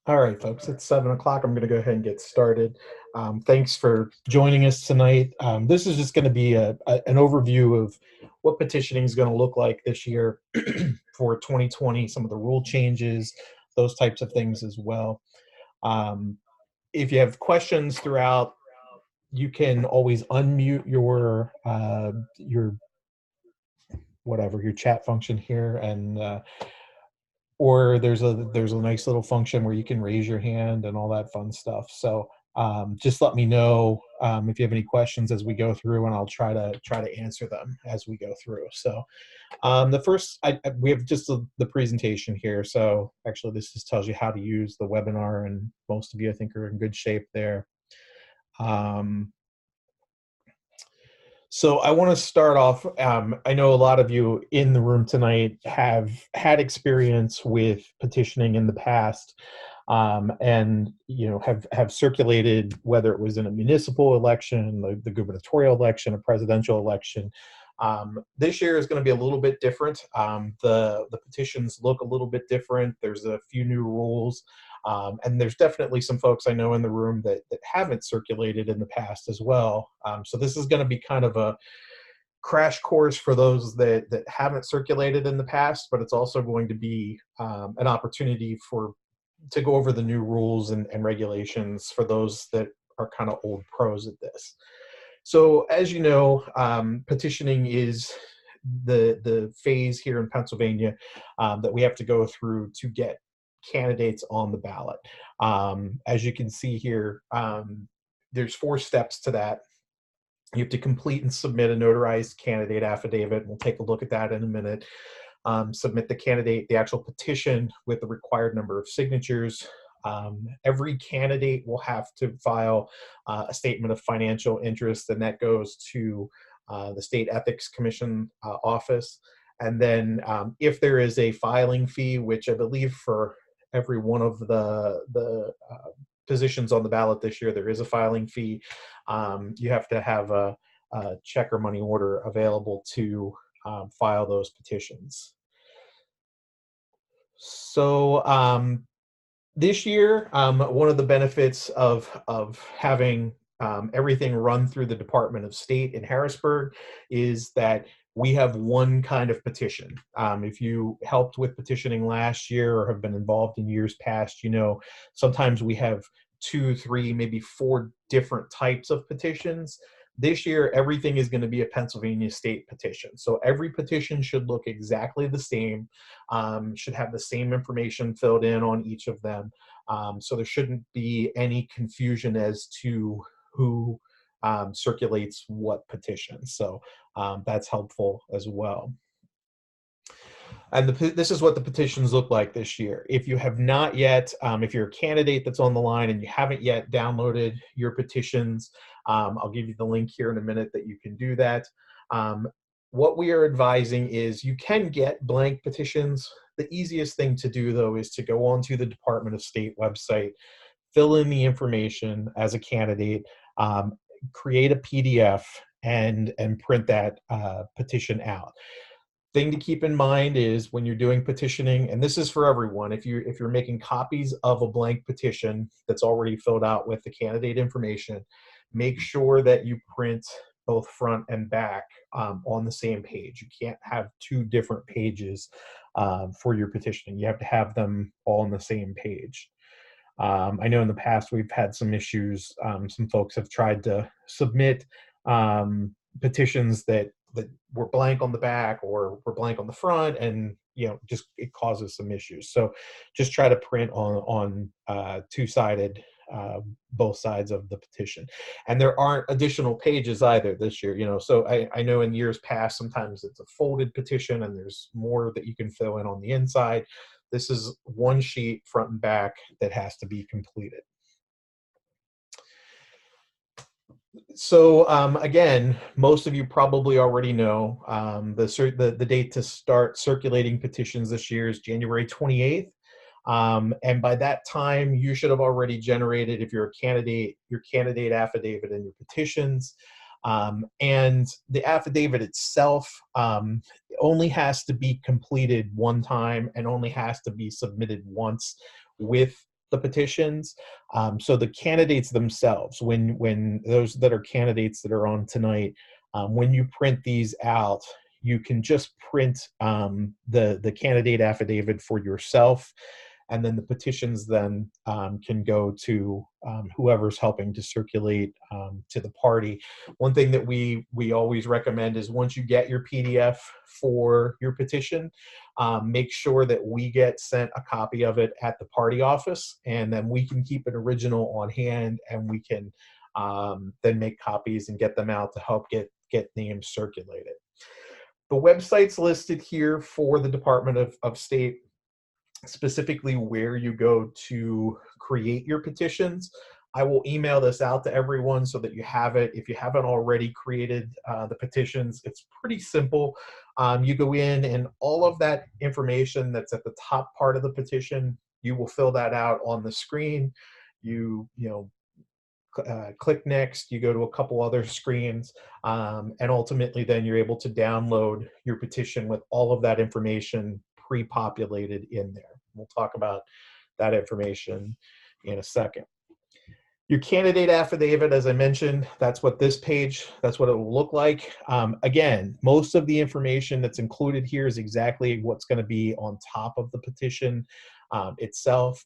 All right, folks, it's 7 o'clock. I'm going to go ahead and get started. Thanks for joining us tonight. This is just going to be an overview of what petitioning is going to look like this year for 2020, some of the rule changes, those types of things as well. Um, if you have questions throughout, you can always unmute your whatever your chat function here, and or there's a nice little function where you can raise your hand and all that fun stuff. So just let me know if you have any questions as we go through, and I'll try to answer them as we go through. So the first, we have just the presentation here. So actually, this just tells you how to use the webinar, and most of you, I think, are in good shape there. So I want to start off. I know a lot of you in the room tonight have had experience with petitioning in the past, and have circulated, whether it was in a municipal election, the gubernatorial election, a presidential election. This year is going to be a little bit different. The petitions look a little bit different. There's a few new rules. And there's definitely some folks I know in the room that haven't circulated in the past as well. So this is going to be kind of a crash course for those that haven't circulated in the past, but it's also going to be an opportunity to go over the new rules and regulations for those that are kind of old pros at this. So as you know, petitioning is the phase here in Pennsylvania that we have to go through to get candidates on the ballot. As you can see here, there's 4 steps to that. You have to complete and submit a notarized candidate affidavit. We'll take a look at that in a minute. Submit the actual petition with the required number of signatures. Every candidate will have to file a statement of financial interest, and that goes to the State Ethics Commission office. And then if there is a filing fee, which I believe for every one of the positions on the ballot this year, there is a filing fee. You have to have a check or money order available to file those petitions. So this year, one of the benefits of having everything run through the Department of State in Harrisburg is that we have one kind of petition. If you helped with petitioning last year or have been involved in years past, sometimes we have 2, 3, maybe 4 different types of petitions. This year, everything is going to be a Pennsylvania state petition. So every petition should look exactly the same, should have the same information filled in on each of them. So there shouldn't be any confusion as to who circulates what petition. So that's helpful as well. And this is what the petitions look like this year. If you have not yet, if you're a candidate that's on the line and you haven't yet downloaded your petitions, I'll give you the link here in a minute that you can do that. What we are advising is you can get blank petitions. The easiest thing to do, though, is to go onto the Department of State website, fill in the information as a candidate, create a PDF, and print that petition out. Thing to keep in mind is when you're doing petitioning, and this is for everyone, if you're making copies of a blank petition that's already filled out with the candidate information, make sure that you print both front and back on the same page. You can't have 2 different pages for your petitioning. You have to have them all on the same page. I know in the past we've had some issues. Some folks have tried to submit petitions that were blank on the back or were blank on the front, and just it causes some issues. So just try to print on 2-sided, both sides of the petition. And there aren't additional pages either this year. So I know in years past sometimes it's a folded petition and there's more that you can fill in on the inside. This is one sheet front and back that has to be completed. So again, most of you probably already know the date to start circulating petitions this year is January 28th. And by that time, you should have already generated, if you're a candidate, your candidate affidavit and your petitions. And the affidavit itself only has to be completed one time and only has to be submitted once with the petitions. So the candidates themselves, when those that are candidates that are on tonight, when you print these out, you can just print the candidate affidavit for yourself, and then the petitions then can go to whoever's helping to circulate to the party. One thing that we always recommend is once you get your PDF for your petition, make sure that we get sent a copy of it at the party office, and then we can keep an original on hand, and we can then make copies and get them out to help get names circulated. The website's listed here for the Department of State, specifically where you go to create your petitions. I will email this out to everyone so that you have it. If you haven't already created the petitions, it's pretty simple. You go in, and all of that information that's at the top part of the petition, you will fill that out on the screen. You know, click next, you go to a couple other screens, and ultimately then you're able to download your petition with all of that information pre-populated in there. We'll talk about that information in a second. Your candidate affidavit, as I mentioned, that's what this page, that's what it will look like. Again, most of the information that's included here is exactly what's going to be on top of the petition itself.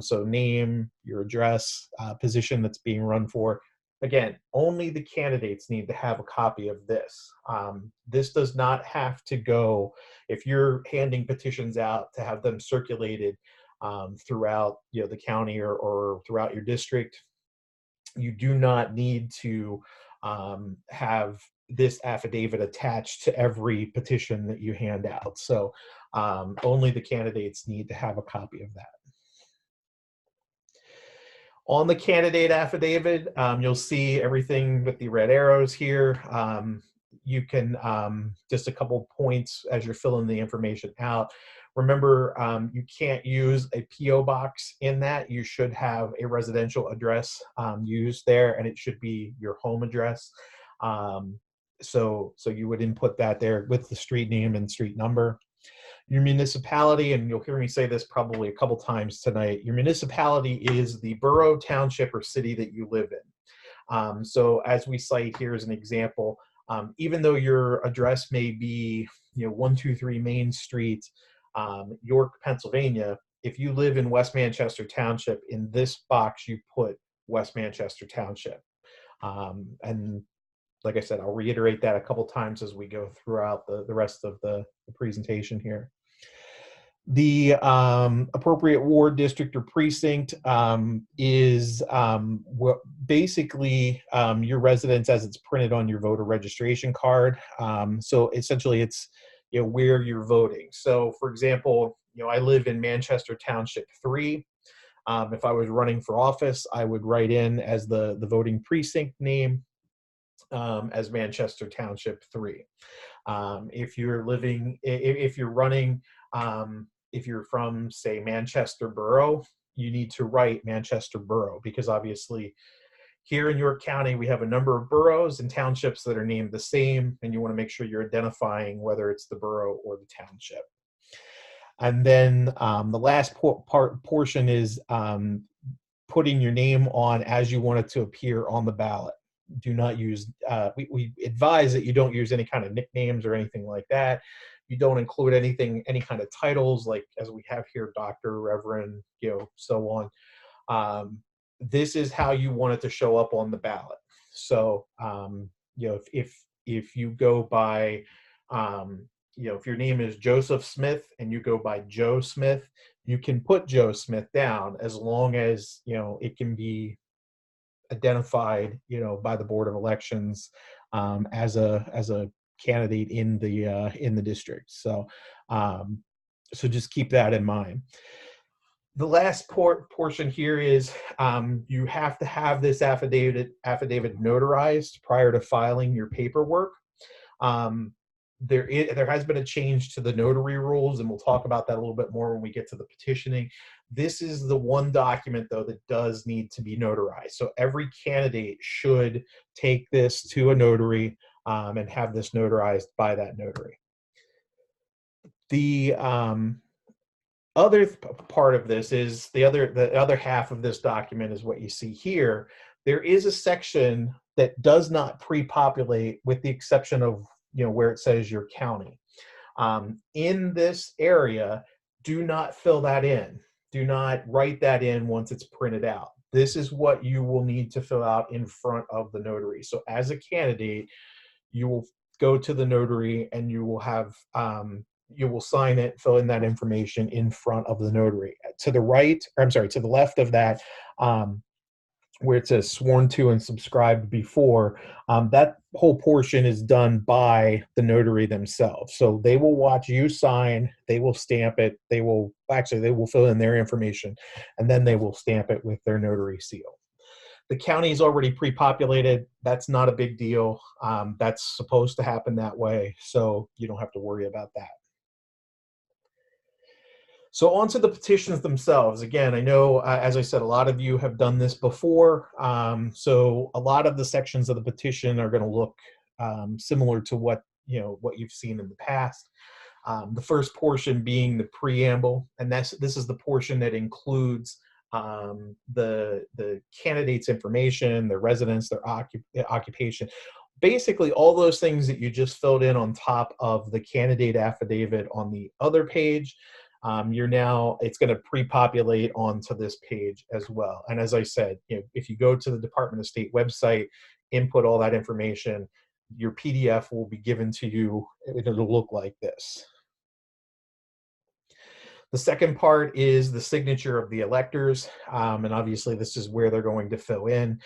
So name, your address, position that's being run for. Again, only the candidates need to have a copy of this. This does not have to go, if you're handing petitions out, to have them circulated throughout the county or throughout your district. You do not need to have this affidavit attached to every petition that you hand out. So only the candidates need to have a copy of that. On the candidate affidavit, you'll see everything with the red arrows here. You can, just a couple points as you're filling the information out. Remember, you can't use a P.O. box in that. You should have a residential address used there, and it should be your home address. So you would input that there with the street name and street number. Your municipality, and you'll hear me say this probably a couple times tonight, your municipality is the borough, township, or city that you live in. So as we cite here as an example, even though your address may be 123 Main Street, York, Pennsylvania, if you live in West Manchester Township, in this box you put West Manchester Township. And like I said, I'll reiterate that a couple times as we go throughout the rest of the presentation here. The appropriate ward, district, or precinct is basically your residence as it's printed on your voter registration card. So essentially it's where you're voting. So for example, I live in Manchester Township 3. If I was running for office, I would write in as the voting precinct name as Manchester Township 3. If you're living, if you're running, if you're from, say, Manchester Borough, you need to write Manchester Borough, because obviously here in York County, we have a number of boroughs and townships that are named the same, and you want to make sure you're identifying whether it's the borough or the township. And then the last portion is putting your name on as you want it to appear on the ballot. Do not use, we advise that you don't use any kind of nicknames or anything like that. You don't include anything, any kind of titles like, as we have here, Doctor, Reverend, so on. This is how you want it to show up on the ballot. So, if you go by, if your name is Joseph Smith and you go by Joe Smith, you can put Joe Smith down as long as, it can be identified, by the Board of Elections as a candidate in the district. So, so just keep that in mind. The last portion here is you have to have this affidavit notarized prior to filing your paperwork. There has been a change to the notary rules, and we'll talk about that a little bit more when we get to the petitioning. This is the one document, though, that does need to be notarized. So every candidate should take this to a notary and have this notarized by that notary. The other part of this is the other half of this document is what you see here. There is a section that does not pre-populate, with the exception of where it says your county. In this area, do not fill that in. Do not write that in once it's printed out. This is what you will need to fill out in front of the notary. So as a candidate, you will go to the notary and you will have you will sign it, fill in that information in front of the notary. To the right, or I'm sorry, to the left of that, where it says sworn to and subscribed before, that whole portion is done by the notary themselves. So they will watch you sign, they will stamp it, they will fill in their information, and then they will stamp it with their notary seal. The county is already pre-populated. That's not a big deal. That's supposed to happen that way, so you don't have to worry about that. So on to the petitions themselves. Again, I know, as I said, a lot of you have done this before. So a lot of the sections of the petition are going to look similar to what you've seen in the past. The first portion being the preamble, and this is the portion that includes the candidate's information, their residence, their occupation, basically all those things that you just filled in on top of the candidate affidavit on the other page. It's going to pre-populate onto this page as well. And as I said, if you go to the Department of State website, input all that information, your PDF will be given to you. It'll look like this. The second part is the signature of the electors, and obviously this is where they're going to fill in.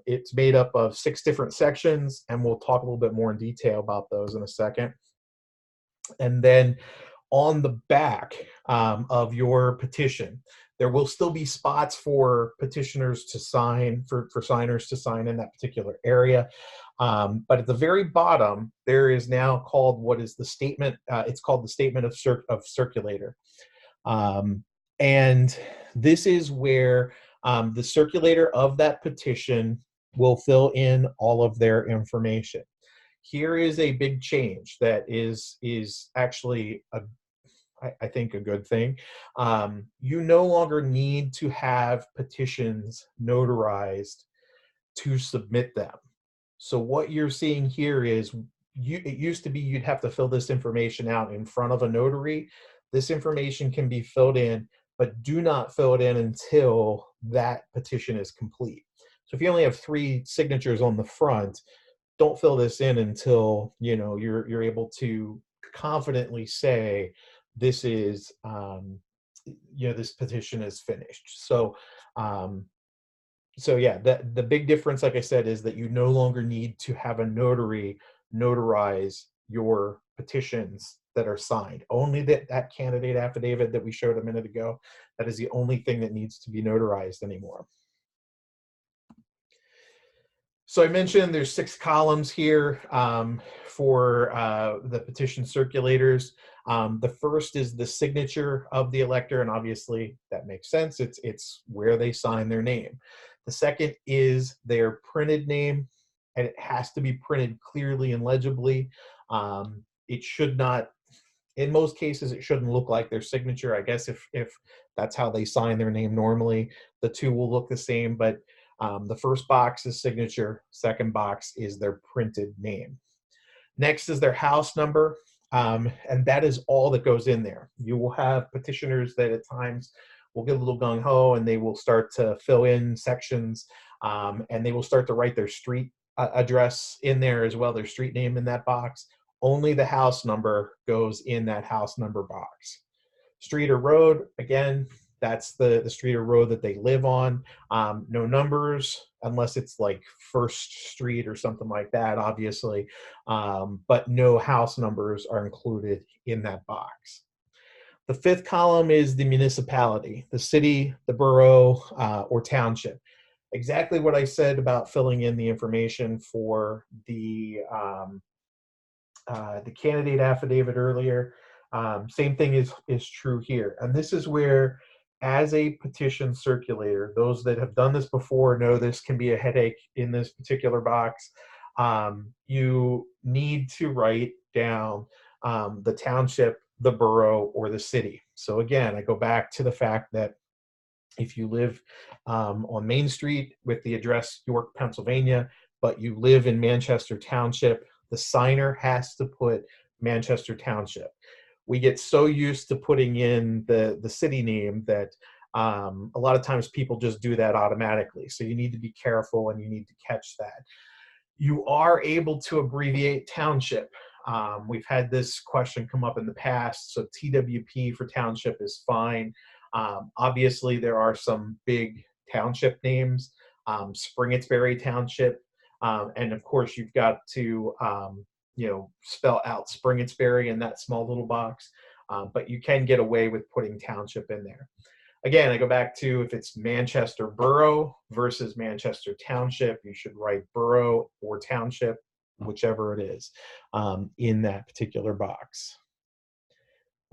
It's made up of 6 different sections, and we'll talk a little bit more in detail about those in a second. And then on the back of your petition, there will still be spots for petitioners to sign, for signers to sign in that particular area. But at the very bottom, there is now called what is the statement. It's called the statement of circulator. And this is where the circulator of that petition will fill in all of their information. Here is a big change that is actually I think a good thing. You no longer need to have petitions notarized to submit them. So what you're seeing here is it used to be you'd have to fill this information out in front of a notary. This information can be filled in, but do not fill it in until that petition is complete. So if you only have 3 signatures on the front, don't fill this in until you're able to confidently say this is this petition is finished. So yeah, the big difference, like I said, is that you no longer need to have a notary notarize your petitions that are signed. Only that candidate affidavit that we showed a minute ago, that is the only thing that needs to be notarized anymore. So I mentioned there's 6 columns here for the petition circulators. The first is the signature of the elector, and obviously that makes sense. It's where they sign their name. The second is their printed name, and it has to be printed clearly and legibly. It should not, in most cases, it shouldn't look like their signature. I guess if that's how they sign their name normally, the 2 will look the same, but the first box is signature, second box is their printed name. Next is their house number, and that is all that goes in there. You will have petitioners that at times will get a little gung-ho and they will start to fill in sections, and they will start to write their street address in there as well, their street name in that box. Only the house number goes in that house number box. Street or road, again, that's the street or road that they live on. No numbers, unless it's like First Street or something like that, obviously. But no house numbers are included in that box. The 5th column is the municipality, the city, the borough, or township. Exactly what I said about filling in the information for the candidate affidavit earlier. Same thing is true here. And this is where, as a petition circulator, those that have done this before know this can be a headache in this particular box. You need to write down the township the borough or the city. So again, I go back to the fact that if you live on Main Street with the address York, Pennsylvania, but you live in Manchester Township, the signer has to put Manchester Township. We get so used to putting in the city name that a lot of times people just do that automatically. So you need to be careful and you need to catch that. You are able to abbreviate township. We've had this question come up in the past, so TWP for township is fine. Obviously, there are some big township names, Springettsbury Township, and of course, you've got to spell out Springettsbury in that small little box, but you can get away with putting township in there. Again, I go back to if it's Manchester Borough versus Manchester Township, you should write borough or township, whichever it is, in that particular box.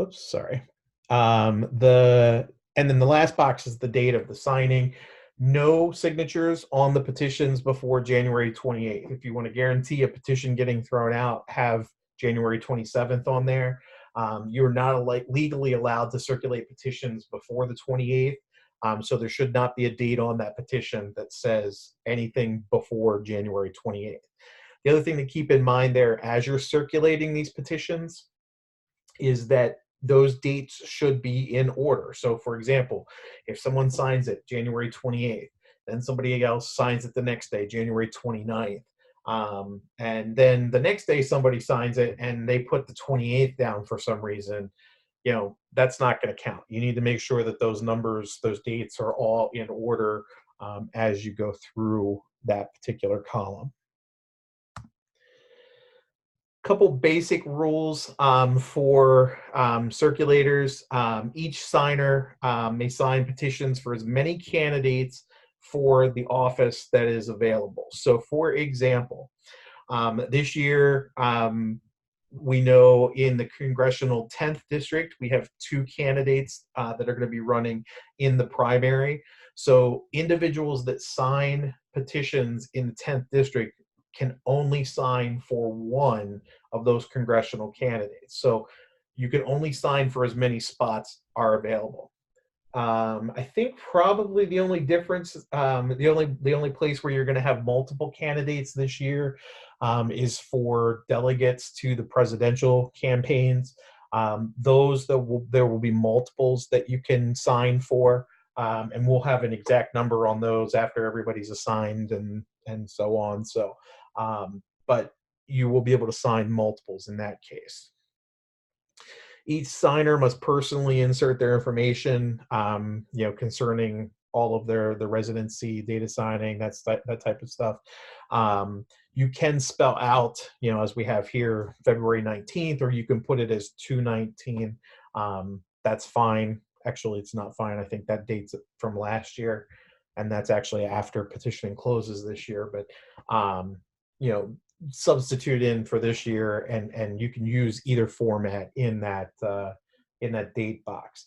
Oops, sorry. And then the last box is the date of the signing. No signatures on the petitions before January 28th. If you want to guarantee a petition getting thrown out, have January 27th on there. You're not legally allowed to circulate petitions before the 28th. So there should not be a date on that petition that says anything before January 28th. The other thing to keep in mind there as you're circulating these petitions is that those dates should be in order. So for example, if someone signs it January 28th, then somebody else signs it the next day, January 29th. And then the next day somebody signs it and they put the 28th down for some reason, that's not going to count. You need to make sure that those numbers, those dates are all in order as you go through that particular column. Couple basic rules for circulators. Each signer may sign petitions for as many candidates for the office that is available. So for example, this year, we know in the congressional 10th district, we have 2 candidates that are going to be running in the primary. So individuals that sign petitions in the 10th district can only sign for one of those congressional candidates. So you can only sign for as many spots are available. I think probably the only difference, the only place where you're going to have multiple candidates this year is for delegates to the presidential campaigns. There will be multiples that you can sign for, and we'll have an exact number on those after everybody's assigned and so on. So, but you will be able to sign multiples in that case. Each signer must personally insert their information, concerning all of their residency, data signing, that type of stuff. You can spell out, as we have here, February 19th, or you can put it as 2/19. That's fine. Actually, it's not fine. I think that dates from last year, and that's actually after petitioning closes this year. But substitute in for this year, and you can use either format in that date box.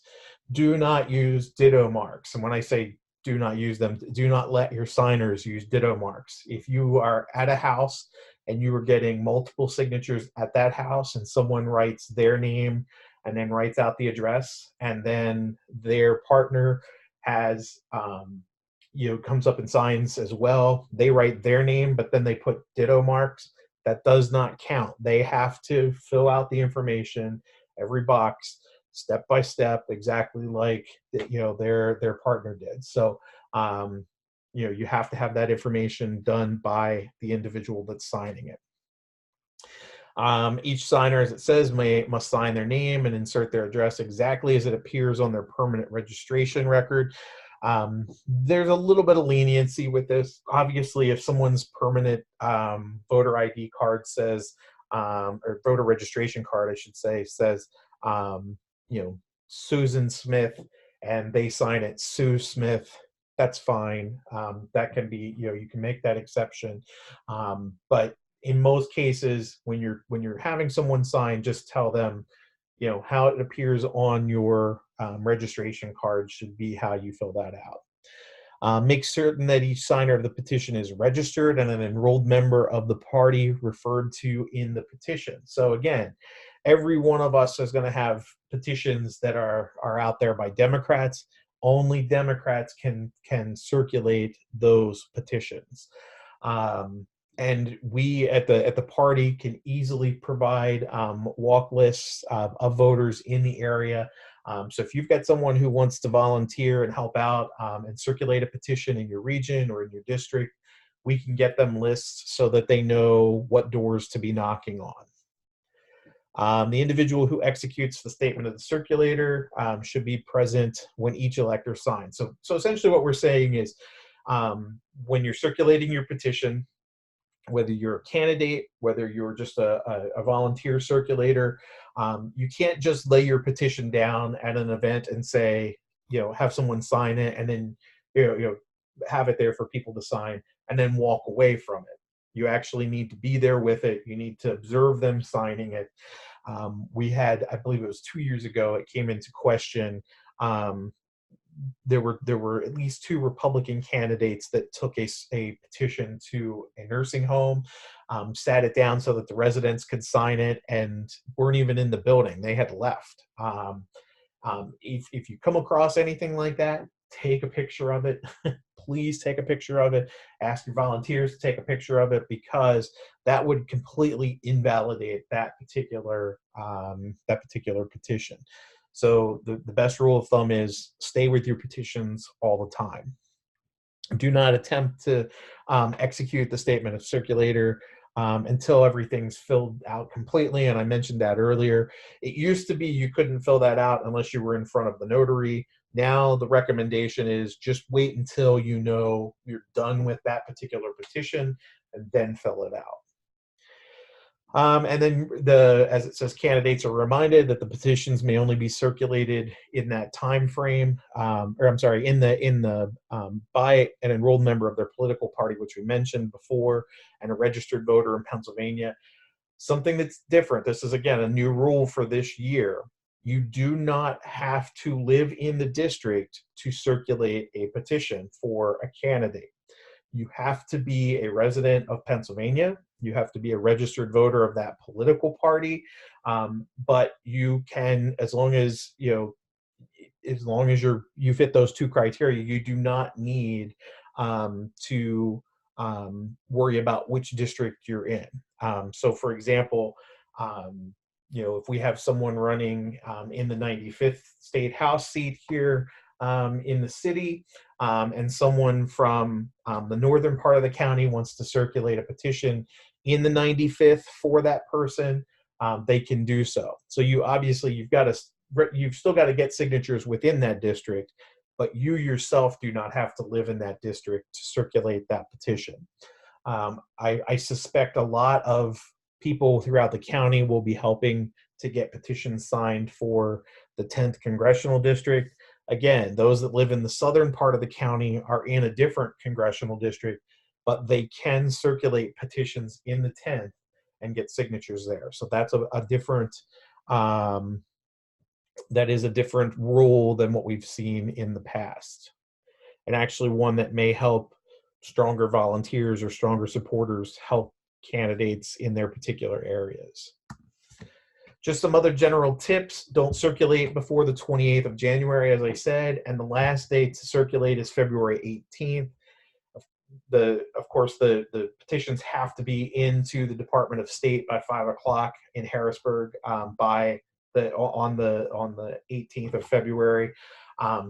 Do not use ditto marks, and when I say do not use them, do not let your signers use ditto marks. If you are at a house and you are getting multiple signatures at that house and someone writes their name and then writes out the address, and then their partner has comes up and signs as well, they write their name, but then they put ditto marks, that does not count. They have to fill out the information, every box, step by step, exactly like their partner did. So you have to have that information done by the individual that's signing it. Each signer, as it says, must sign their name and insert their address exactly as it appears on their permanent registration record. There's a little bit of leniency with this. Obviously, if someone's permanent voter ID card says, or voter registration card, I should say, says, Susan Smith, and they sign it Sue Smith, that's fine. That can be, you can make that exception. But in most cases, when you're having someone sign, just tell them, how it appears on your registration card should be how you fill that out. Make certain that each signer of the petition is registered and an enrolled member of the party referred to in the petition. So again, every one of us is going to have petitions that are out there by Democrats. Only Democrats can circulate those petitions. And we at the party can easily provide walk lists of voters in the area. So if you've got someone who wants to volunteer and help out and circulate a petition in your region or in your district, we can get them lists so that they know what doors to be knocking on. The individual who executes the statement of the circulator should be present when each elector signs. So essentially what we're saying is when you're circulating your petition, whether you're a candidate, whether you're just a volunteer circulator, you can't just lay your petition down at an event and say, have someone sign it and then, have it there for people to sign and then walk away from it. You actually need to be there with it. You need to observe them signing it. We had, I believe it was 2 years ago, it came into question. There were at least 2 Republican candidates that took a petition to a nursing home, sat it down so that the residents could sign it, and weren't even in the building. They had left. If you come across anything like that, take a picture of it. Please take a picture of it. Ask your volunteers to take a picture of it, because that would completely invalidate that particular petition. So the best rule of thumb is stay with your petitions all the time. Do not attempt to execute the statement of circulator until everything's filled out completely. And I mentioned that earlier. It used to be you couldn't fill that out unless you were in front of the notary. Now the recommendation is just wait until you're done with that particular petition and then fill it out. And then as it says, candidates are reminded that the petitions may only be circulated in that time frame, by an enrolled member of their political party, which we mentioned before, and a registered voter in Pennsylvania. Something that's different. This is, again, a new rule for this year. You do not have to live in the district to circulate a petition for a candidate. You have to be a resident of Pennsylvania. You have to be a registered voter of that political party. But you can, as long as you fit those 2 criteria, you do not need to worry about which district you're in. So, for example, if we have someone running in the 95th State House seat here in the city, and someone from the northern part of the county wants to circulate a petition in the 95th for that person, they can do so. So you've still got to get signatures within that district, but you yourself do not have to live in that district to circulate that petition. I suspect a lot of people throughout the county will be helping to get petitions signed for the 10th Congressional District. Again, those that live in the southern part of the county are in a different congressional district, but they can circulate petitions in the 10th and get signatures there. So that's a different rule than what we've seen in the past, and actually one that may help stronger volunteers or stronger supporters help candidates in their particular areas. Just some other general tips. Don't circulate before the 28th of January, as I said, and the last day to circulate is February 18th. Of course, the petitions have to be into the Department of State by 5 o'clock in Harrisburg on the 18th of February.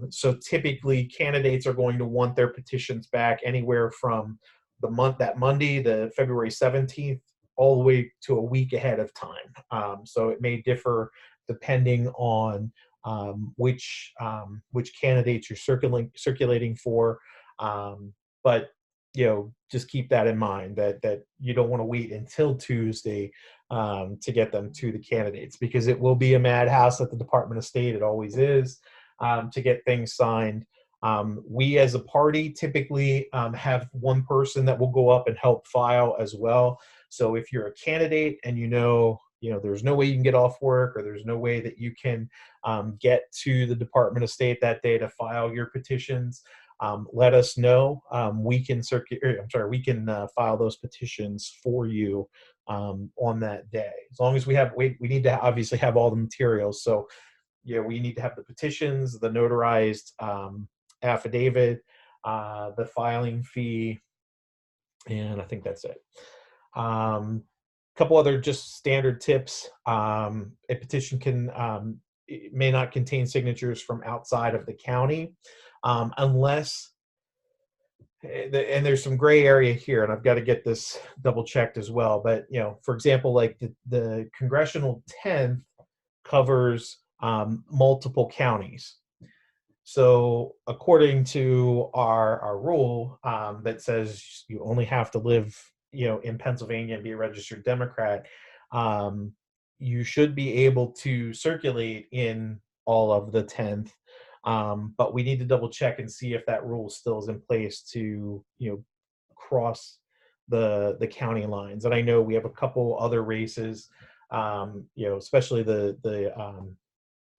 So typically, candidates are going to want their petitions back anywhere from that Monday, the February 17th, all the way to a week ahead of time. So it may differ depending on which candidates you're circulating for. But just keep that in mind, that you don't want to wait until Tuesday to get them to the candidates, because it will be a madhouse at the Department of State. It always is, to get things signed. We as a party typically have one person that will go up and help file as well. So if you're a candidate and there's no way you can get off work, or there's no way that you can get to the Department of State that day to file your petitions, let us know. We can we can file those petitions for you on that day. As long as we need to obviously have all the materials. So yeah, we need to have the petitions, the notarized affidavit, the filing fee, and I think that's it. Couple other just standard tips. A petition it may not contain signatures from outside of the county, unless, and there's some gray area here, and I've got to get this double checked as well. But for example, like the congressional 10th covers multiple counties. So according to our rule that says you only have to live in Pennsylvania and be a registered Democrat, you should be able to circulate in all of the 10th. But we need to double check and see if that rule still is in place to cross the county lines. And I know we have a couple other races, especially the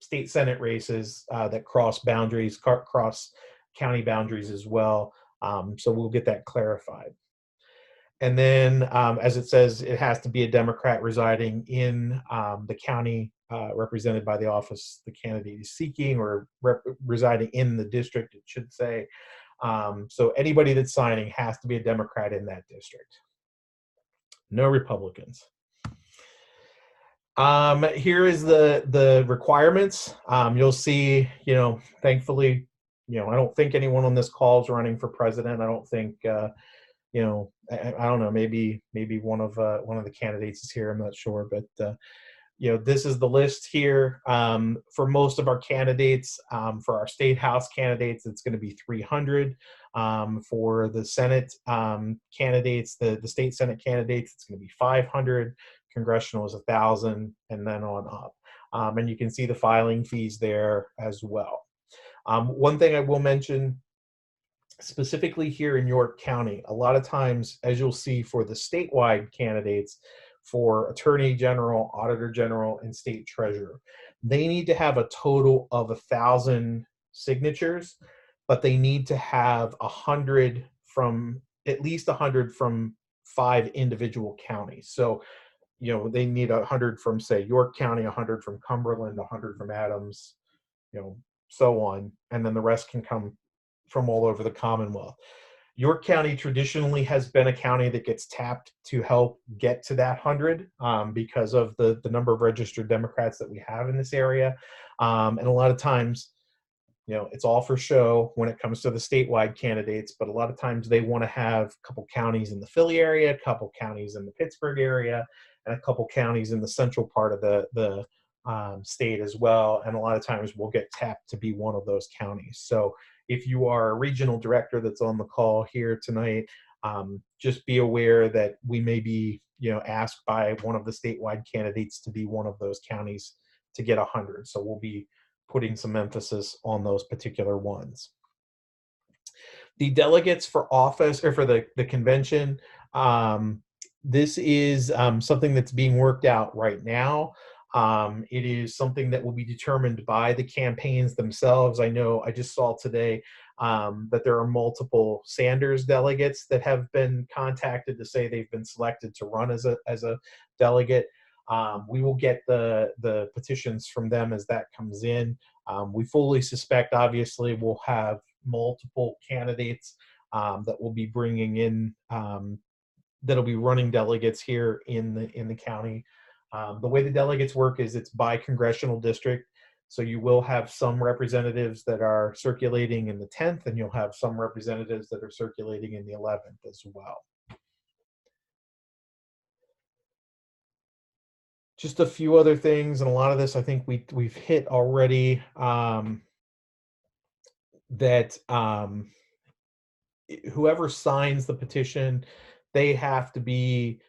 state Senate races that cross boundaries, cross county boundaries as well. So we'll get that clarified. And then, as it says, it has to be a Democrat residing in the county represented by the office the candidate is seeking, or residing in the district, it should say. So anybody that's signing has to be a Democrat in that district. No Republicans. Here is the requirements. You'll see, thankfully, I don't think anyone on this call is running for president. I don't think, I don't know, maybe one of the candidates is here. I'm not sure, but this is the list here. For most of our candidates, for our state house candidates, it's going to be 300. For the Senate candidates, the state Senate candidates, it's going to be 500. Congressional is 1,000, and then on up. And you can see the filing fees there as well. One thing I will mention, specifically here in York County, a lot of times, as you'll see for the statewide candidates, for Attorney General, Auditor General, and State Treasurer, they need to have a total of 1,000 signatures, but they need to have at least 100 from 5 individual counties. So they need 100 from, say, York County, 100 from Cumberland, 100 from Adams, so on. And then the rest can come from all over the Commonwealth. York County traditionally has been a county that gets tapped to help get to that 100 because of the number of registered Democrats that we have in this area. And a lot of times, it's all for show when it comes to the statewide candidates, but a lot of times they want to have a couple counties in the Philly area, a couple counties in the Pittsburgh area, and a couple counties in the central part of the state as well. And a lot of times we'll get tapped to be one of those counties. So if you are a regional director that's on the call here tonight, just be aware that we may be asked by one of the statewide candidates to be one of those counties to get 100. So we'll be putting some emphasis on those particular ones. The delegates for office, or for the convention, this is something that's being worked out right now. It is something that will be determined by the campaigns themselves. I know I just saw today that there are multiple Sanders delegates that have been contacted to say they've been selected to run as a delegate. We will get the petitions from them as that comes in. We fully suspect, obviously, we'll have multiple candidates that will be bringing in, that'll be running delegates here in the county. The way the delegates work is it's by congressional district. So you will have some representatives that are circulating in the 10th, and you'll have some representatives that are circulating in the 11th as well. Just a few other things, and a lot of this I think we've hit already, that whoever signs the petition, it has to be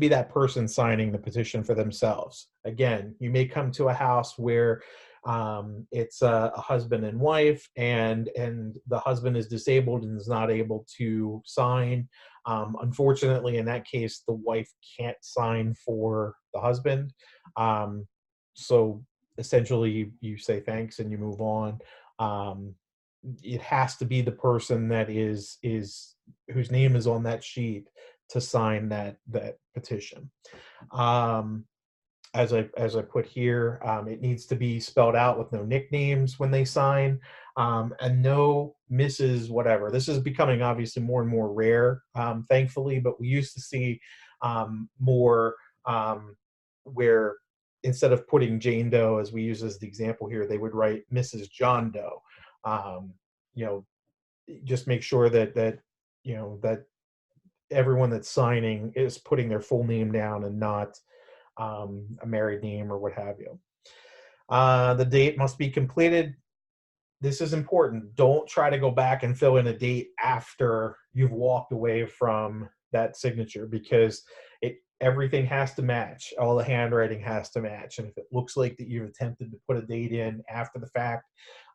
that person signing the petition for themselves. Again, you may come to a house where it's a husband and wife, and the husband is disabled and is not able to sign. Unfortunately, in that case, the wife can't sign for the husband. So essentially, you say thanks and you move on. it has to be the person that is whose name is on that sheet to sign that petition. Um, as I put here, it needs to be spelled out with no nicknames when they sign, and no Mrs. whatever. This is becoming obviously more and more rare, thankfully, but we used to see more where instead of putting Jane Doe, as we use as the example here, they would write Mrs. John Doe. Um, you know, just make sure that everyone that's signing is putting their full name down and not a married name or what have you. The date must be completed. This is important. Don't try to go back and fill in a date after you've walked away from that signature, because everything has to match. All the handwriting has to match. And if it looks like that you've attempted to put a date in after the fact,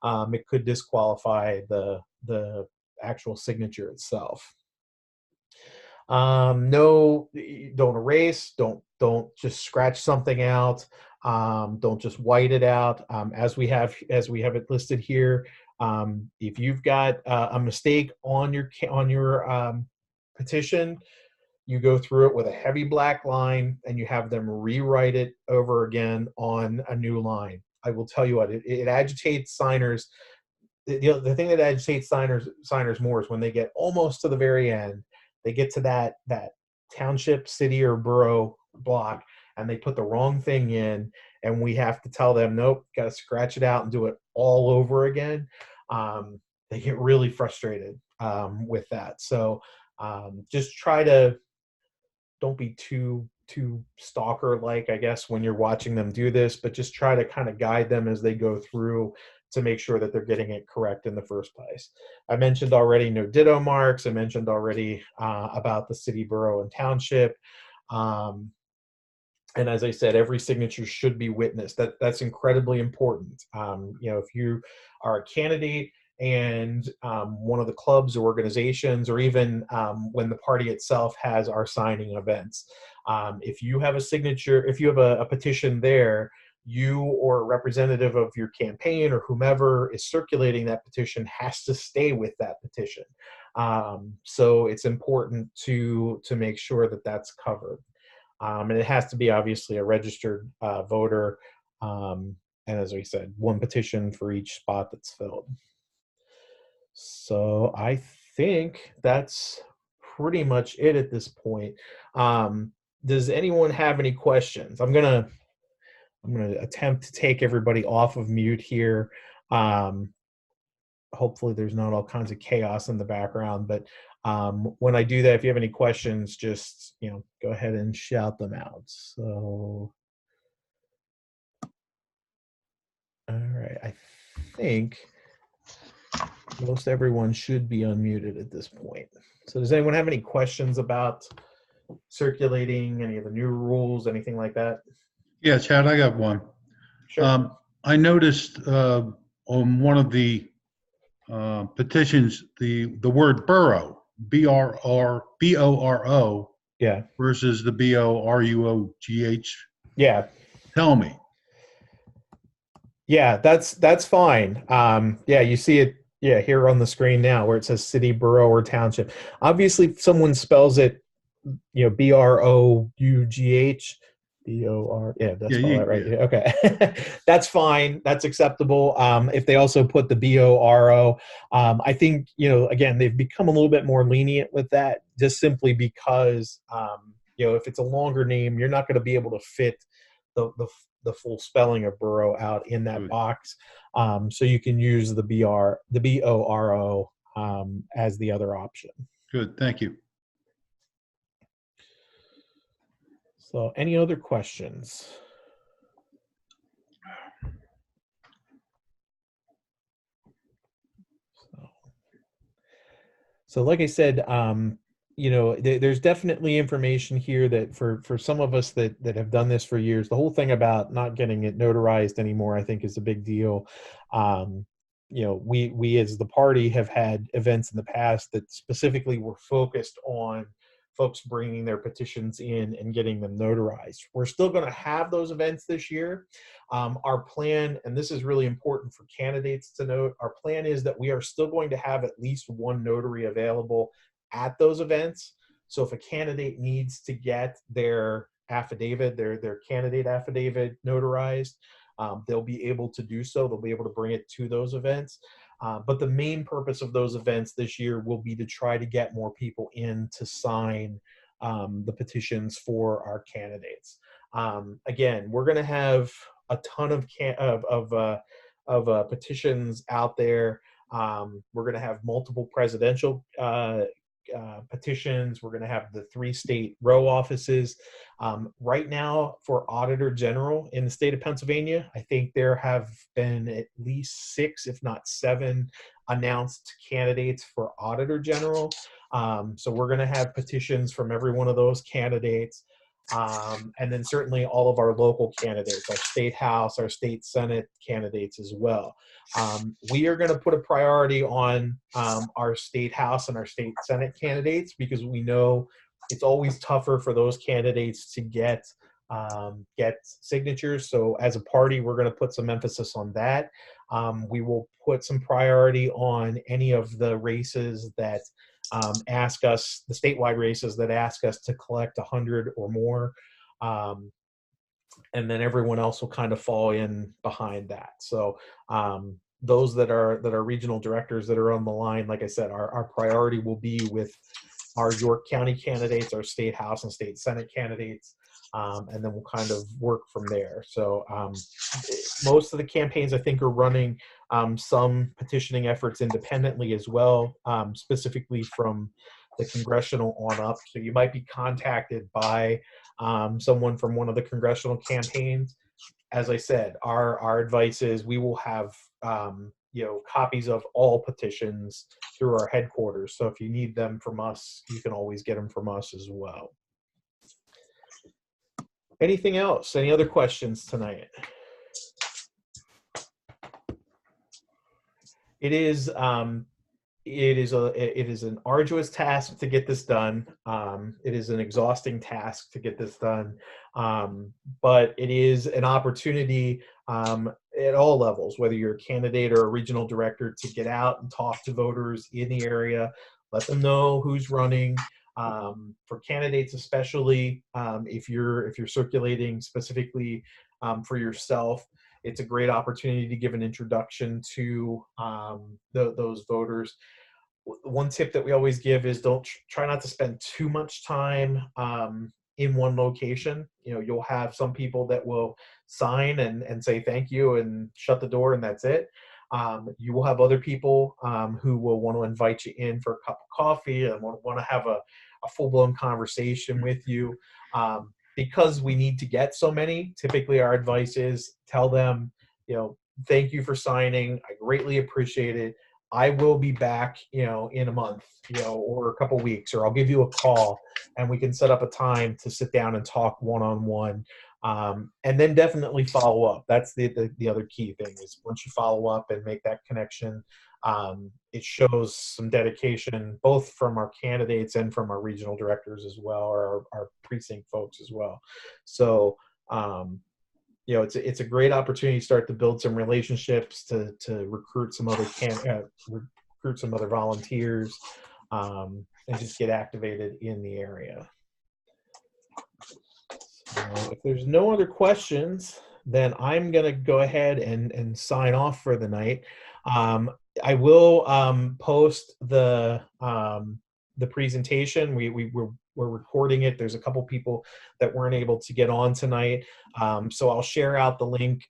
it could disqualify the actual signature itself. No, don't erase, don't just scratch something out. Don't just white it out. As we have it listed here, if you've got a mistake on your petition, you go through it with a heavy black line and you have them rewrite it over again on a new line. I will tell you what, it agitates signers. The thing that agitates signers more is when they get almost to the very end, they get to that township, city, or borough block, and they put the wrong thing in, and we have to tell them, nope, got to scratch it out and do it all over again. They get really frustrated with that. So just try to don't be too stalker like, I guess, when you're watching them do this, but just try to kind of guide them as they go through to make sure that they're getting it correct in the first place. I mentioned already no ditto marks. I mentioned already about the city, borough, and township. And as I said, every signature should be witnessed. That's incredibly important. If you are a candidate and one of the clubs or organizations, or even when the party itself has our signing events, if you have a signature, if you have a petition there, you or a representative of your campaign or whomever is circulating that petition has to stay with that petition. So it's important to make sure that that's covered. And it has to be obviously a registered voter. And as we said, one petition for each spot that's filled. So I think that's pretty much it at this point. Does anyone have any questions? I'm gonna attempt to take everybody off of mute here. Hopefully there's not all kinds of chaos in the background, but when I do that, if you have any questions, just go ahead and shout them out. So, all right, I think most everyone should be unmuted at this point. So does anyone have any questions about circulating, any of the new rules, anything like that? Yeah, Chad, I got one. Sure. I noticed on one of the petitions, the word borough, BORO, Yeah. versus the BORUOGH. Yeah. Tell me. Yeah, that's fine. Yeah, you see it. Yeah, here on the screen now where it says city, borough, or township. Obviously, if someone spells it, BROUGH, BOR. Yeah, that's spell that right. Yeah. Okay, that's fine. That's acceptable. If they also put the BORO, I think again they've become a little bit more lenient with that, just simply because if it's a longer name, you're not going to be able to fit the full spelling of borough out in that box. So you can use the BORO as the other option. Good, thank you. So any other questions? So like I said, there's definitely information here that for some of us that have done this for years, the whole thing about not getting it notarized anymore, I think, is a big deal. We as the party have had events in the past that specifically were focused on folks bringing their petitions in and getting them notarized. We're still going to have those events this year. Our plan, and this is really important for candidates to note, our plan is that we are still going to have at least one notary available at those events. So if a candidate needs to get their affidavit, their candidate affidavit notarized, they'll be able to do so. They'll be able to bring it to those events. But the main purpose of those events this year will be to try to get more people in to sign the petitions for our candidates. Again, we're going to have a ton of petitions out there. We're going to have multiple presidential petitions. We're going to have the 3 state row offices. Right now, for Auditor General in the state of Pennsylvania, I think there have been at least 6, if not 7, announced candidates for Auditor General. So we're going to have petitions from every one of those candidates. And then certainly all of our local candidates, our state house, our state senate candidates as well. We are going to put a priority on our state house and our state senate candidates, because we know it's always tougher for those candidates to get signatures. So as a party, we're going to put some emphasis on that. We will put some priority on any of the races that ask us, the statewide races that ask us to collect 100 or more. And then everyone else will kind of fall in behind that. So those that are regional directors that are on the line, like I said, our priority will be with our York County candidates, our state house and state senate candidates, and then we'll kind of work from there. So most of the campaigns, I think, are running some petitioning efforts independently as well, specifically from the congressional on up. So you might be contacted by someone from one of the congressional campaigns. As I said, our advice is we will have copies of all petitions through our headquarters. So if you need them from us, you can always get them from us as well. Anything else? Any other questions tonight? It is an arduous task to get this done. It is an exhausting task to get this done, but it is an opportunity at all levels, whether you're a candidate or a regional director, to get out and talk to voters in the area, let them know who's running. For candidates, especially if you're circulating specifically for yourself, it's a great opportunity to give an introduction to those voters. One tip that we always give is try not to spend too much time in one location. You'll have some people that will sign and say thank you and shut the door, and that's it. You will have other people who will want to invite you in for a cup of coffee and want to have a full-blown conversation with you. Because we need to get so many, typically our advice is tell them, thank you for signing. I greatly appreciate it. I will be back, in a month, or a couple weeks, or I'll give you a call and we can set up a time to sit down and talk one-on-one. And then definitely follow up. That's the other key thing is once you follow up and make that connection, it shows some dedication both from our candidates and from our regional directors as well, or our precinct folks as well. So, it's a great opportunity to start to build some relationships, to recruit some other recruit some other volunteers, and just get activated in the area. So if there's no other questions, then I'm going to go ahead and sign off for the night. I will post the presentation. We're recording it. There's a couple people that weren't able to get on tonight. So I'll share out the link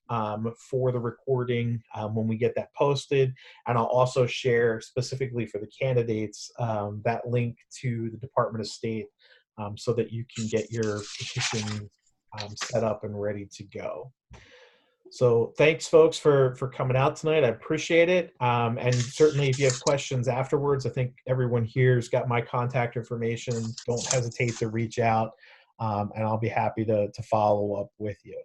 for the recording when we get that posted. And I'll also share specifically for the candidates that link to the Department of State so that you can get your petition set up and ready to go. So thanks, folks, for coming out tonight. I appreciate it. And certainly if you have questions afterwards, I think everyone here's got my contact information. Don't hesitate to reach out, and I'll be happy to follow up with you.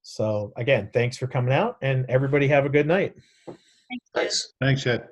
So again, thanks for coming out, and everybody have a good night. Thanks. Thanks, Ed.